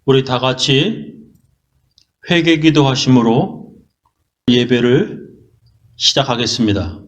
우리 다 같이 회개 기도하심으로 예배를 시작하겠습니다.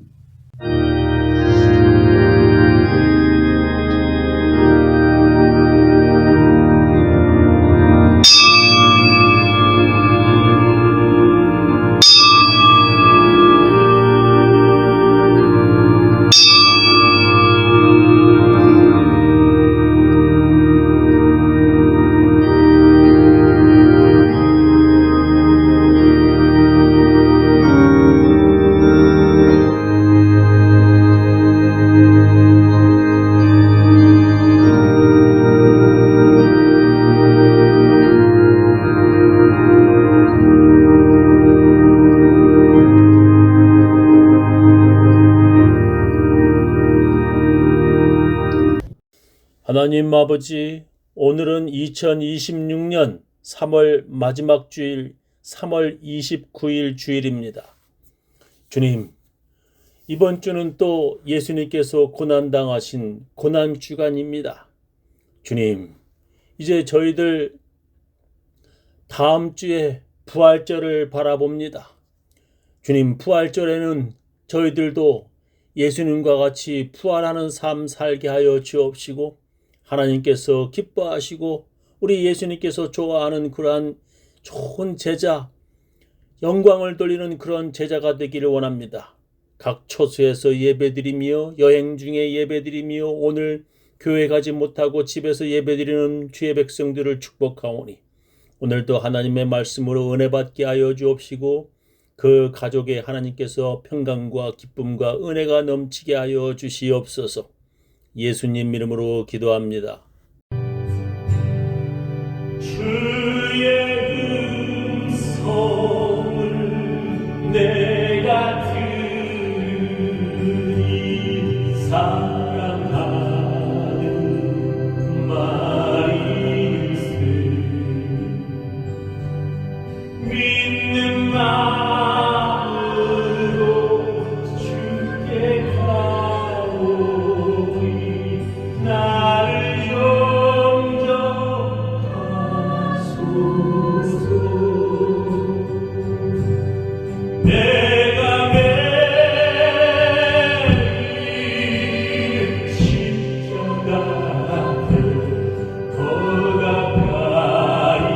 하나님 아버지, 오늘은 2026년 3월 마지막 주일 3월 29일 주일입니다. 주님, 이번 주는 또 예수님께서 고난당하신 고난주간입니다. 주님, 이제 저희들 다음 주에 부활절을 바라봅니다. 주님, 부활절에는 저희들도 예수님과 같이 부활하는 삶 살게 하여 주옵시고, 하나님께서 기뻐하시고 우리 예수님께서 좋아하는 그러한 좋은 제자, 영광을 돌리는 그런 제자가 되기를 원합니다. 각 처소에서 예배드리며 여행 중에 예배드리며 오늘 교회 가지 못하고 집에서 예배드리는 주의 백성들을 축복하오니 오늘도 하나님의 말씀으로 은혜 받게 하여 주옵시고 그 가족에 하나님께서 평강과 기쁨과 은혜가 넘치게 하여 주시옵소서. 예수님 이름으로 기도합니다. 주의 음성을 내가 들으니 사랑하는 말일세. 믿는 마음으로 주께 나를 용접하소서. 내가 매일 십자가 앞에 더 가까이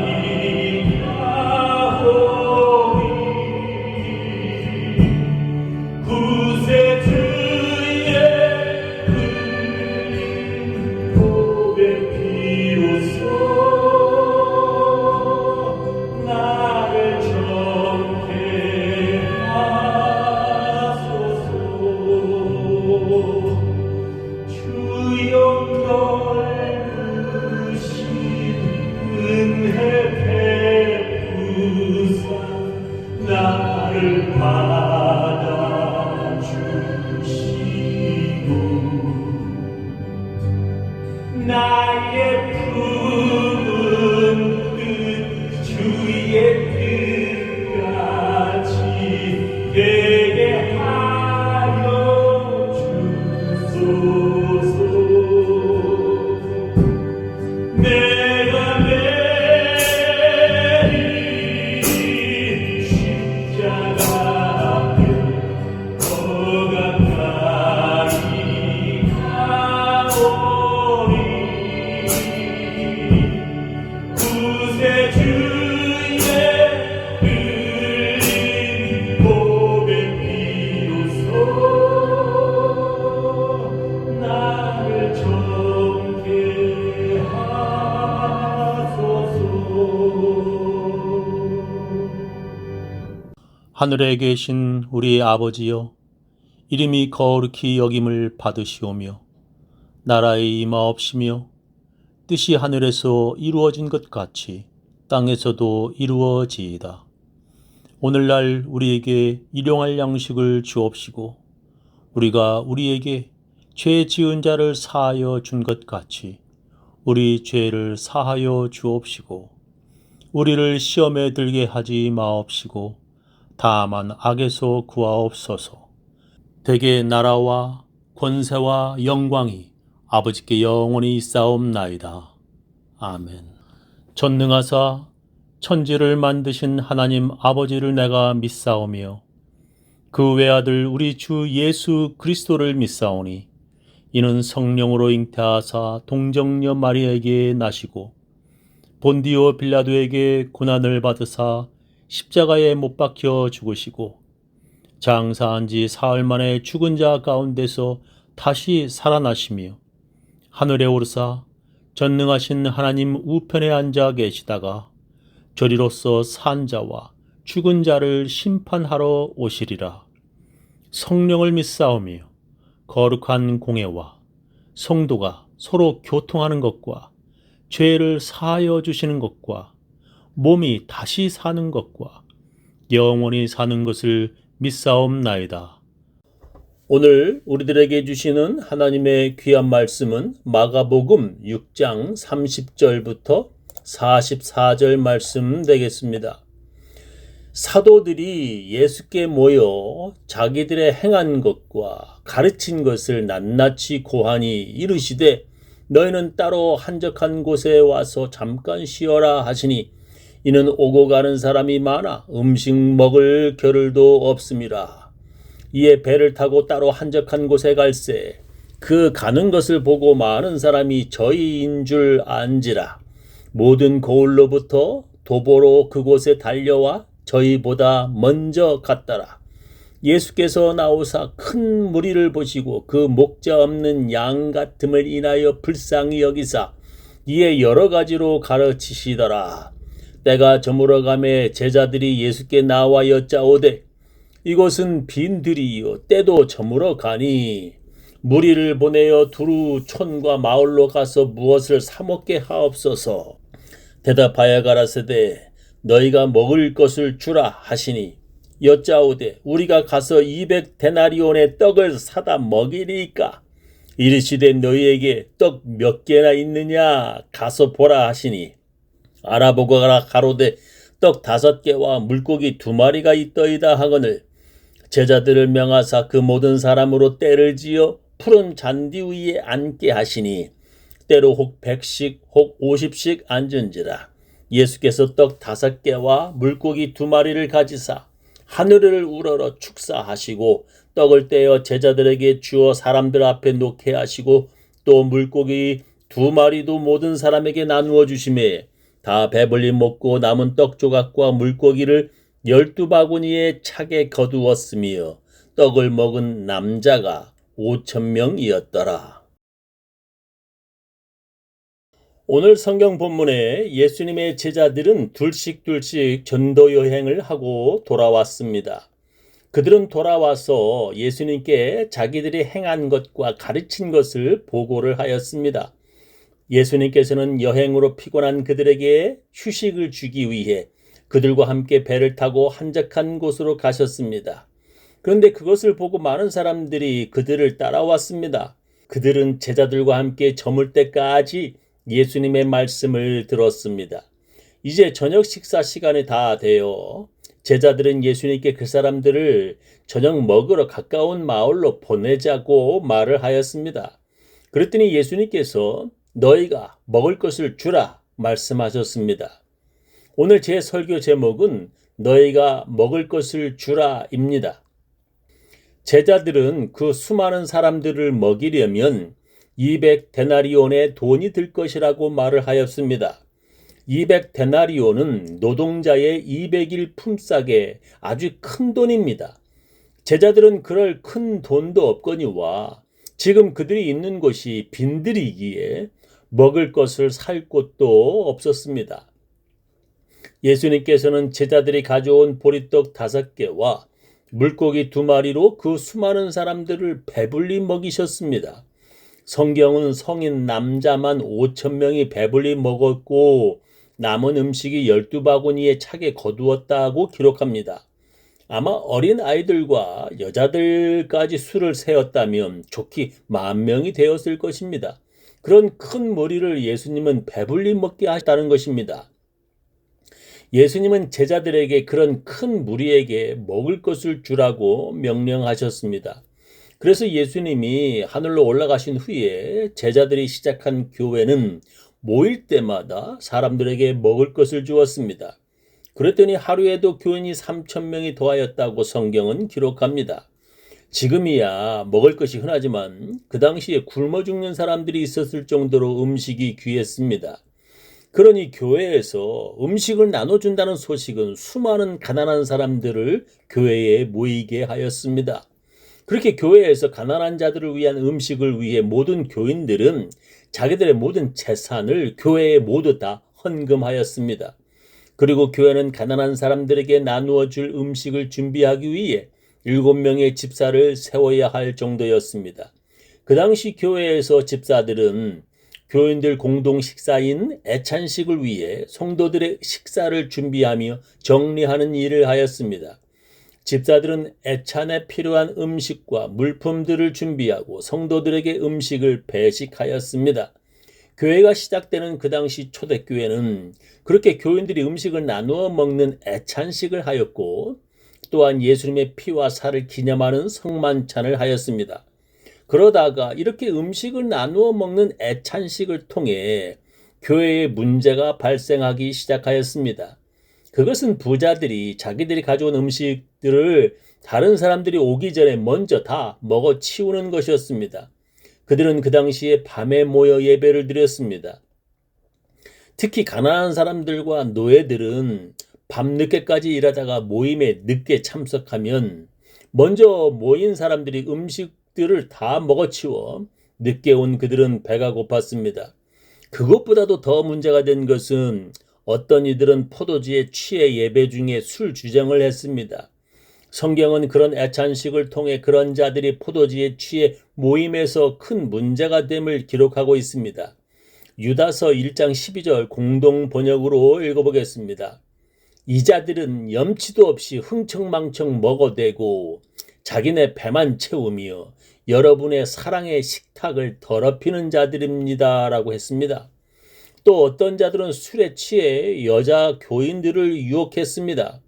가오니 구세주의 보배 비로소 나를 정케 하소서. 주여 넓으신 은혜 베푸사 나를 받아주시고 나의 품은 뜻 주의 뜻같이 되게 하여 주소서. 내가 매일 십자가 앞에 더 가까이 가오니 구세주의 흘린 보배 비로소 나를 정케 하소서. 하늘에 계신 우리 아버지여, 이름이 거룩히 여김을 받으시오며 나라의 임하옵시며 뜻이 하늘에서 이루어진 것 같이 땅에서도 이루어지이다. 오늘날 우리에게 일용할 양식을 주옵시고 우리가 우리에게 죄 지은 자를 사하여 준 것 같이 우리 죄를 사하여 주옵시고 우리를 시험에 들게 하지 마옵시고 다만 악에서 구하옵소서. 대개 나라와 권세와 영광이 아버지께 영원히 있사옵나이다. 아멘. 전능하사 천지를 만드신 하나님 아버지를 내가 믿사오며 그 외아들 우리 주 예수 그리스도를 믿사오니 이는 성령으로 잉태하사 동정녀 마리아에게 나시고 본디오 빌라도에게 고난을 받으사 십자가에 못 박혀 죽으시고 장사한 지 사흘 만에 죽은 자 가운데서 다시 살아나시며 하늘에 오르사 전능하신 하나님 우편에 앉아 계시다가 저리로서 산 자와 죽은 자를 심판하러 오시리라. 성령을 믿사오며 거룩한 공회와 성도가 서로 교통하는 것과 죄를 사하여 주시는 것과 몸이 다시 사는 것과 영원히 사는 것을 믿사옵나이다. 오늘 우리들에게 주시는 하나님의 귀한 말씀은 마가복음 6장 30절부터 44절 말씀 되겠습니다. 사도들이 예수께 모여 자기들의 행한 것과 가르친 것을 낱낱이 고하니 이르시되 너희는 따로 한적한 곳에 와서 잠깐 쉬어라 하시니 이는 오고 가는 사람이 많아 음식 먹을 겨를도 없음이라. 이에 배를 타고 따로 한적한 곳에 갈새 그 가는 것을 보고 많은 사람이 저희인 줄 안지라. 모든 고을로부터 도보로 그곳에 달려와 저희보다 먼저 갔더라. 예수께서 나오사 큰 무리를 보시고 그 목자 없는 양 같음을 인하여 불쌍히 여기사 이에 여러 가지로 가르치시더라. 때가 저물어가매 제자들이 예수께 나와 여짜오되 이곳은 빈들이요 때도 저물어 가니 무리를 보내어 두루 촌과 마을로 가서 무엇을 사 먹게 하옵소서. 대답하여 가라사대 너희가 먹을 것을 주라 하시니 여짜오되 우리가 가서 200데나리온의 떡을 사다 먹이리까. 이르시되 너희에게 떡 몇 개나 있느냐 가서 보라 하시니 알아보고 가로되 떡 5개와 물고기 2마리가 있더이다 하거늘 제자들을 명하사 그 모든 사람으로 떼를 지어 푸른 잔디 위에 앉게 하시니 때로 혹 100씩 혹 50씩 앉은지라. 예수께서 떡 5개와 물고기 2마리를 가지사 하늘을 우러러 축사하시고 떡을 떼어 제자들에게 주어 사람들 앞에 놓게 하시고 또 물고기 2마리도 모든 사람에게 나누어 주시매 다 배불리 먹고 남은 떡 조각과 물고기를 12바구니에 차게 거두었으며 떡을 먹은 남자가 5,000명이었더라. 오늘 성경 본문에 예수님의 제자들은 둘씩 전도 여행을 하고 돌아왔습니다. 그들은 돌아와서 예수님께 자기들이 행한 것과 가르친 것을 보고를 하였습니다. 예수님께서는 여행으로 피곤한 그들에게 휴식을 주기 위해 그들과 함께 배를 타고 한적한 곳으로 가셨습니다. 그런데 그것을 보고 많은 사람들이 그들을 따라왔습니다. 그들은 제자들과 함께 저물 때까지 예수님의 말씀을 들었습니다. 이제 저녁 식사 시간이 다 되어 제자들은 예수님께 그 사람들을 저녁 먹으러 가까운 마을로 보내자고 말을 하였습니다. 그랬더니 예수님께서 너희가 먹을 것을 주라 말씀하셨습니다. 오늘 제 설교 제목은 너희가 먹을 것을 주라입니다. 제자들은 그 수많은 사람들을 먹이려면 200데나리온의 돈이 들 것이라고 말을 하였습니다. 200데나리온은 노동자의 200일 품삯의 아주 큰 돈입니다. 제자들은 그럴 큰 돈도 없거니와 지금 그들이 있는 곳이 빈들이기에 먹을 것을 살 곳도 없었습니다. 예수님께서는 제자들이 가져온 보리떡 5개와 물고기 2마리로 그 수많은 사람들을 배불리 먹이셨습니다. 성경은 성인 남자만 5,000명이 배불리 먹었고 남은 음식이 12바구니에 차게 거두었다고 기록합니다. 아마 어린 아이들과 여자들까지 수를 세었다면 좋기 10,000명이 되었을 것입니다. 그런 큰 무리를 예수님은 배불리 먹게 하셨다는 것입니다. 예수님은 제자들에게 그런 큰 무리에게 먹을 것을 주라고 명령하셨습니다. 그래서 예수님이 하늘로 올라가신 후에 제자들이 시작한 교회는 모일 때마다 사람들에게 먹을 것을 주었습니다. 그랬더니 하루에도 교인이 3,000명이 더하였다고 성경은 기록합니다. 지금이야 먹을 것이 흔하지만 그 당시에 굶어 죽는 사람들이 있었을 정도로 음식이 귀했습니다. 그러니 교회에서 음식을 나눠준다는 소식은 수많은 가난한 사람들을 교회에 모이게 하였습니다. 그렇게 교회에서 가난한 자들을 위한 음식을 위해 모든 교인들은 자기들의 모든 재산을 교회에 모두 다 헌금하였습니다. 그리고 교회는 가난한 사람들에게 나누어 줄 음식을 준비하기 위해 7명의 집사를 세워야 할 정도였습니다. 그 당시 교회에서 집사들은 교인들 공동 식사인 애찬식을 위해 성도들의 식사를 준비하며 정리하는 일을 하였습니다. 집사들은 애찬에 필요한 음식과 물품들을 준비하고 성도들에게 음식을 배식하였습니다. 교회가 시작되는 그 당시 초대교회는 그렇게 교인들이 음식을 나누어 먹는 애찬식을 하였고 또한 예수님의 피와 살을 기념하는 성만찬을 하였습니다. 그러다가 이렇게 음식을 나누어 먹는 애찬식을 통해 교회에 문제가 발생하기 시작하였습니다. 그것은 부자들이 자기들이 가져온 음식들을 다른 사람들이 오기 전에 먼저 다 먹어 치우는 것이었습니다. 그들은 그 당시에 밤에 모여 예배를 드렸습니다. 특히 가난한 사람들과 노예들은 밤늦게까지 일하다가 모임에 늦게 참석하면 먼저 모인 사람들이 음식들을 다 먹어치워 늦게 온 그들은 배가 고팠습니다. 그것보다도 더 문제가 된 것은 어떤 이들은 포도주에 취해 예배 중에 술 주정을 했습니다. 성경은 그런 애찬식을 통해 그런 자들이 포도주에 취해 모임에서 큰 문제가 됨을 기록하고 있습니다. 유다서 1장 12절 공동 번역으로 읽어보겠습니다. 이 자들은 염치도 없이 흥청망청 먹어대고 자기네 배만 채우며 여러분의 사랑의 식탁을 더럽히는 자들입니다. 라고 했습니다. 또 어떤 자들은 술에 취해 여자 교인들을 유혹했습니다.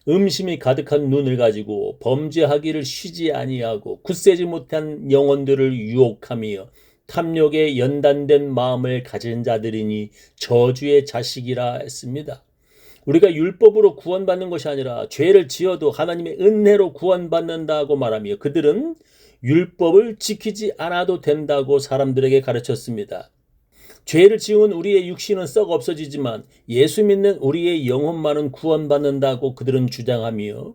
음심이 가득한 눈을 가지고 범죄하기를 쉬지 아니하고 굳세지 못한 영혼들을 유혹하며 탐욕에 연단된 마음을 가진 자들이니 저주의 자식이라 했습니다. 우리가 율법으로 구원받는 것이 아니라 죄를 지어도 하나님의 은혜로 구원받는다고 말하며 그들은 율법을 지키지 않아도 된다고 사람들에게 가르쳤습니다. 죄를 지은 우리의 육신은 썩 없어지지만 예수 믿는 우리의 영혼만은 구원받는다고 그들은 주장하며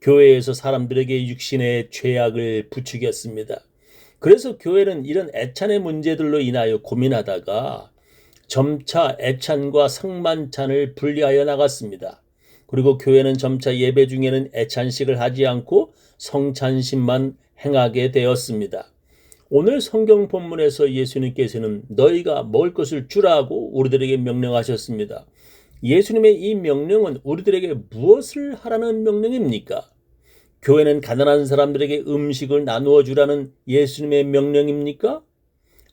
교회에서 사람들에게 육신의 죄악을 부추겼습니다. 그래서 교회는 이런 애찬의 문제들로 인하여 고민하다가 점차 애찬과 성만찬을 분리하여 나갔습니다. 그리고 교회는 점차 예배 중에는 애찬식을 하지 않고 성찬식만 행하게 되었습니다. 오늘 성경 본문에서 예수님께서는 너희가 먹을 것을 주라고 우리들에게 명령하셨습니다. 예수님의 이 명령은 우리들에게 무엇을 하라는 명령입니까? 교회는 가난한 사람들에게 음식을 나누어 주라는 예수님의 명령입니까?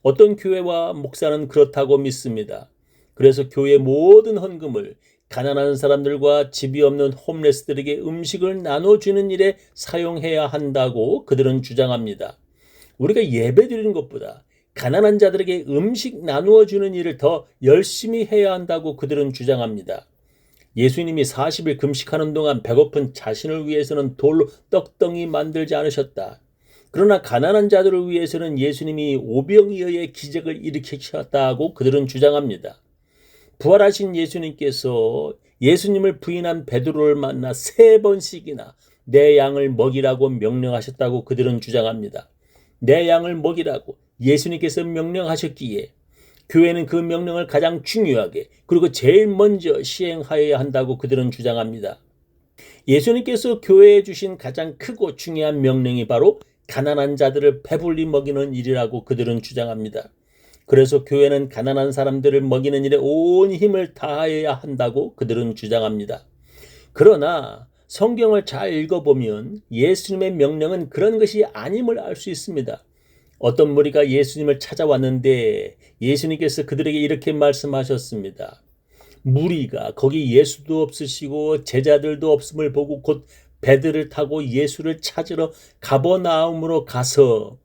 어떤 교회와 목사는 그렇다고 믿습니다. 그래서 교회 모든 헌금을 가난한 사람들과 집이 없는 홈레스들에게 음식을 나눠주는 일에 사용해야 한다고 그들은 주장합니다. 우리가 예배 드리는 것보다 가난한 자들에게 음식 나누어 주는 일을 더 열심히 해야 한다고 그들은 주장합니다. 예수님이 40일 금식하는 동안 배고픈 자신을 위해서는 돌로 떡덩이 만들지 않으셨다. 그러나 가난한 자들을 위해서는 예수님이 오병이어의 기적을 일으키셨다고 그들은 주장합니다. 부활하신 예수님께서 예수님을 부인한 베드로를 만나 3번씩이나 내 양을 먹이라고 명령하셨다고 그들은 주장합니다. 내 양을 먹이라고 예수님께서 명령하셨기에 교회는 그 명령을 가장 중요하게 그리고 제일 먼저 시행하여야 한다고 그들은 주장합니다. 예수님께서 교회에 주신 가장 크고 중요한 명령이 바로 가난한 자들을 배불리 먹이는 일이라고 그들은 주장합니다. 그래서 교회는 가난한 사람들을 먹이는 일에 온 힘을 다하여야 한다고 그들은 주장합니다. 그러나 성경을 잘 읽어보면 예수님의 명령은 그런 것이 아님을 알 수 있습니다. 어떤 무리가 예수님을 찾아왔는데 예수님께서 그들에게 이렇게 말씀하셨습니다. 무리가 거기 예수도 없으시고 제자들도 없음을 보고 곧 배들을 타고 예수를 찾으러 가버나움으로 가서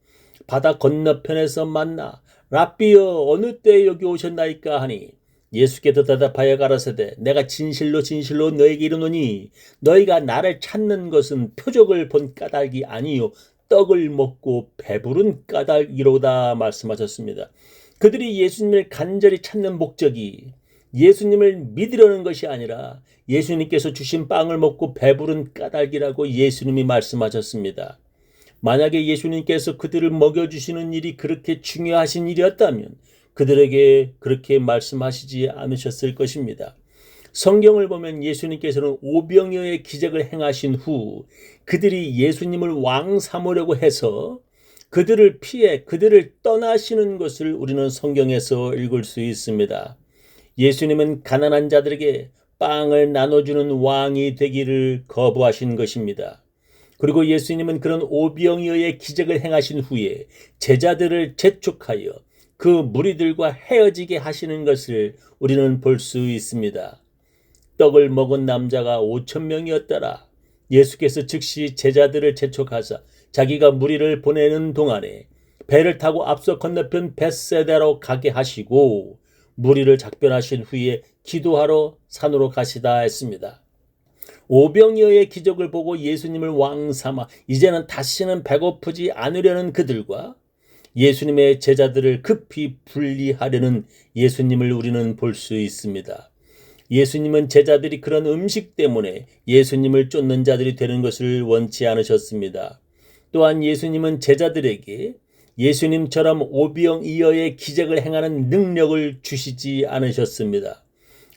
바다 건너편에서 만나 랍비여 어느 때에 여기 오셨나이까 하니 예수께서 대답하여 가라사대 내가 진실로 진실로 너에게 이르노니 너희가 나를 찾는 것은 표적을 본 까닭이 아니요 떡을 먹고 배부른 까닭이로다 말씀하셨습니다. 그들이 예수님을 간절히 찾는 목적이 예수님을 믿으려는 것이 아니라 예수님께서 주신 빵을 먹고 배부른 까닭이라고 예수님이 말씀하셨습니다. 만약에 예수님께서 그들을 먹여주시는 일이 그렇게 중요하신 일이었다면 그들에게 그렇게 말씀하시지 않으셨을 것입니다. 성경을 보면 예수님께서는 오병이어의 기적을 행하신 후 그들이 예수님을 왕 삼으려고 해서 그들을 피해 그들을 떠나시는 것을 우리는 성경에서 읽을 수 있습니다. 예수님은 가난한 자들에게 빵을 나눠주는 왕이 되기를 거부하신 것입니다. 그리고 예수님은 그런 오병이어의 기적을 행하신 후에 제자들을 재촉하여 그 무리들과 헤어지게 하시는 것을 우리는 볼 수 있습니다. 떡을 먹은 남자가 5,000명이었더라. 예수께서 즉시 제자들을 재촉하사 자기가 무리를 보내는 동안에 배를 타고 앞서 건너편 벳세다로 가게 하시고 무리를 작별하신 후에 기도하러 산으로 가시다 했습니다. 오병이어의 기적을 보고 예수님을 왕 삼아 이제는 다시는 배고프지 않으려는 그들과 예수님의 제자들을 급히 분리하려는 예수님을 우리는 볼 수 있습니다. 예수님은 제자들이 그런 음식 때문에 예수님을 쫓는 자들이 되는 것을 원치 않으셨습니다. 또한 예수님은 제자들에게 예수님처럼 오병이어의 기적을 행하는 능력을 주시지 않으셨습니다.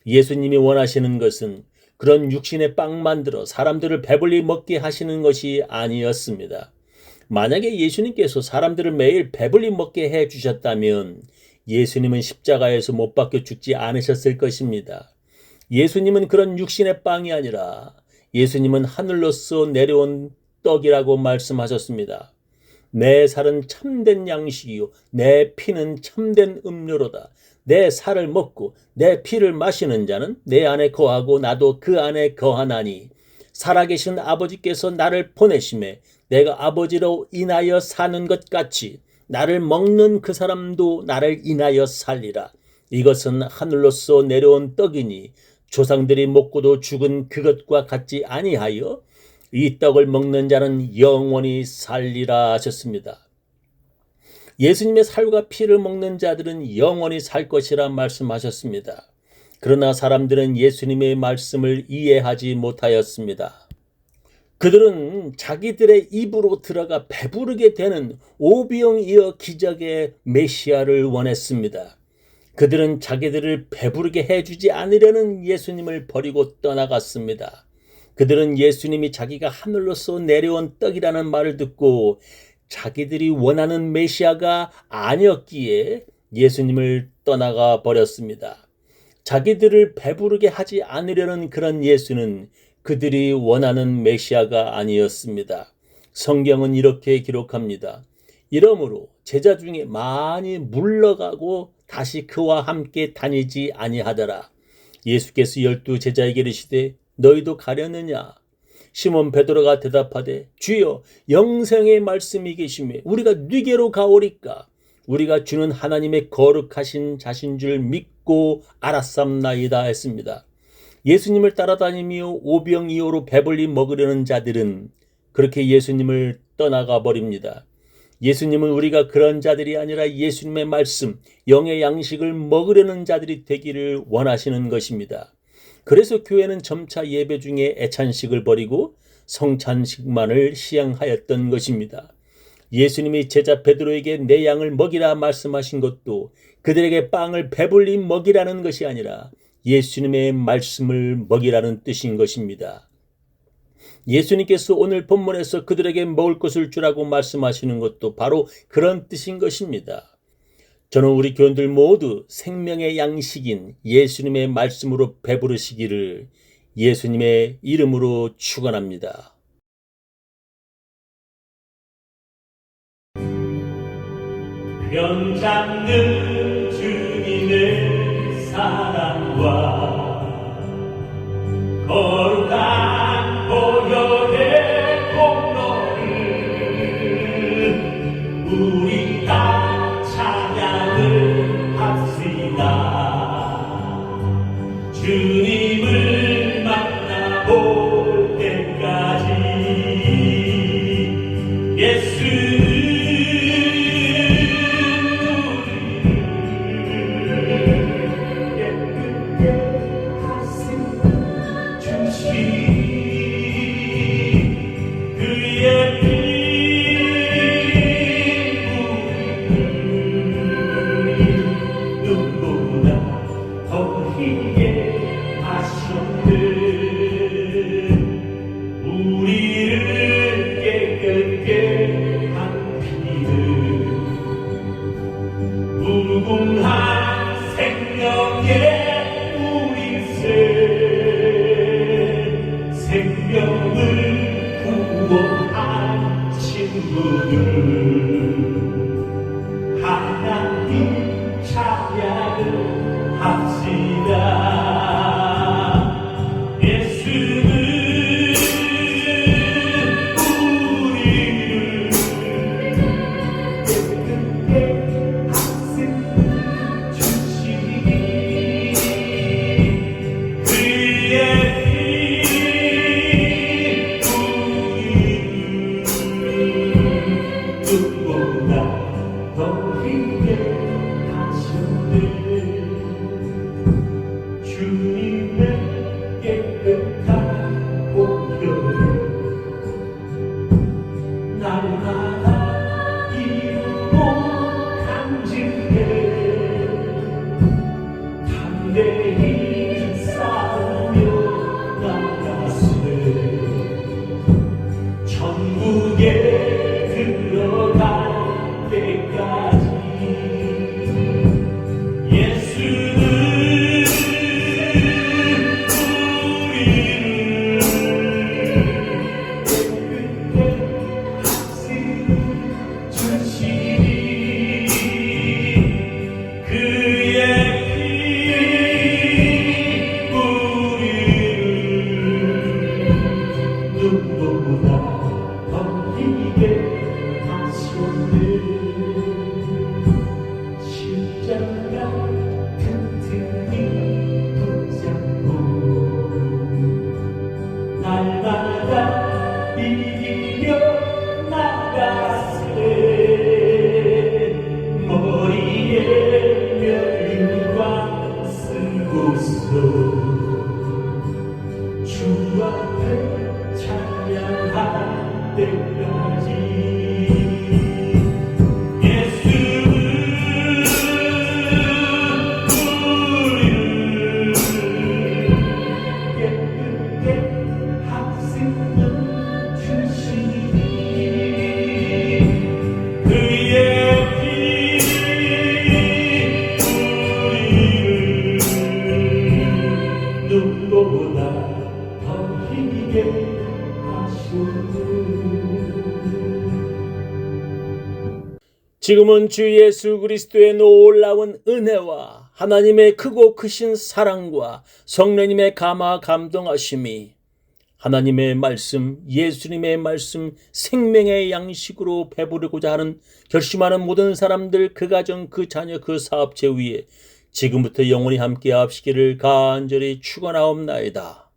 예수님이 원하시는 것은 그런 육신의 빵 만들어 사람들을 배불리 먹게 하시는 것이 아니었습니다. 만약에 예수님께서 사람들을 매일 배불리 먹게 해 주셨다면 예수님은 십자가에서 못 박혀 죽지 않으셨을 것입니다. 예수님은 그런 육신의 빵이 아니라 예수님은 하늘로서 내려온 떡이라고 말씀하셨습니다. 내 살은 참된 양식이요 내 피는 참된 음료로다. 내 살을 먹고 내 피를 마시는 자는 내 안에 거하고 나도 그 안에 거하나니 살아계신 아버지께서 나를 보내심에 내가 아버지로 인하여 사는 것 같이 나를 먹는 그 사람도 나를 인하여 살리라. 이것은 하늘로서 내려온 떡이니 조상들이 먹고도 죽은 그것과 같지 아니하여 이 떡을 먹는 자는 영원히 살리라 하셨습니다. 예수님의 살과 피를 먹는 자들은 영원히 살 것이라 말씀하셨습니다. 그러나 사람들은 예수님의 말씀을 이해하지 못하였습니다. 그들은 자기들의 입으로 들어가 배부르게 되는 오병이어 기적의 메시아를 원했습니다. 그들은 자기들을 배부르게 해주지 않으려는 예수님을 버리고 떠나갔습니다. 그들은 예수님이 자기가 하늘로서 내려온 떡이라는 말을 듣고 자기들이 원하는 메시아가 아니었기에 예수님을 떠나가 버렸습니다. 자기들을 배부르게 하지 않으려는 그런 예수는 그들이 원하는 메시아가 아니었습니다. 성경은 이렇게 기록합니다. 이러므로 제자 중에 많이 물러가고 다시 그와 함께 다니지 아니하더라. 예수께서 12 제자에게 이르시되 너희도 가려느냐? 시몬 베드로가 대답하되 주여 영생의 말씀이 계시매 우리가 네게로 가오리까? 우리가 주는 하나님의 거룩하신 자신 줄 믿고 알았삼나이다 했습니다. 예수님을 따라다니며 오병이어로 배불리 먹으려는 자들은 그렇게 예수님을 떠나가 버립니다. 예수님은 우리가 그런 자들이 아니라 예수님의 말씀, 영의 양식을 먹으려는 자들이 되기를 원하시는 것입니다. 그래서 교회는 점차 예배 중에 애찬식을 버리고 성찬식만을 시행하였던 것입니다. 예수님이 제자 베드로에게 내 양을 먹이라 말씀하신 것도 그들에게 빵을 배불리 먹이라는 것이 아니라 예수님의 말씀을 먹이라는 뜻인 것입니다. 예수님께서 오늘 본문에서 그들에게 먹을 것을 주라고 말씀하시는 것도 바로 그런 뜻인 것입니다. 저는 우리 교인들 모두 생명의 양식인 예수님의 말씀으로 배부르시기를 예수님의 이름으로 축원합니다. 면 잡는 주님의 사랑과 거룩한 보혈의 공로를 우리가 찬양을 주님을 만나볼 때까지 예수는 우리를 깨끗게 한 피는 무궁한 생명의 우리세 생명을 구원한 친구들 하나님 찬양을 합시다. 주님의 깨끗한 보혈을 날마다 이루고 간직해 담대히 싸우며 나가세 천국에 들어갈 때까지 예수는 날마다 이기며 나가세 머리에 면류관 쓰고서 주 앞에 찬양할 때까지 눈보다 더 힘있게 하시네. 지금은 주 예수 그리스도의 놀라운 은혜와 하나님의 크고 크신 사랑과 성령님의 감화 감동하심이 하나님의 말씀, 예수님의 말씀, 생명의 양식으로 배부르고자 하는 결심하는 모든 사람들, 그 가정, 그 자녀, 그 사업체 위에 지금부터 영원히 함께 합시기를 간절히 축원하옵나이다.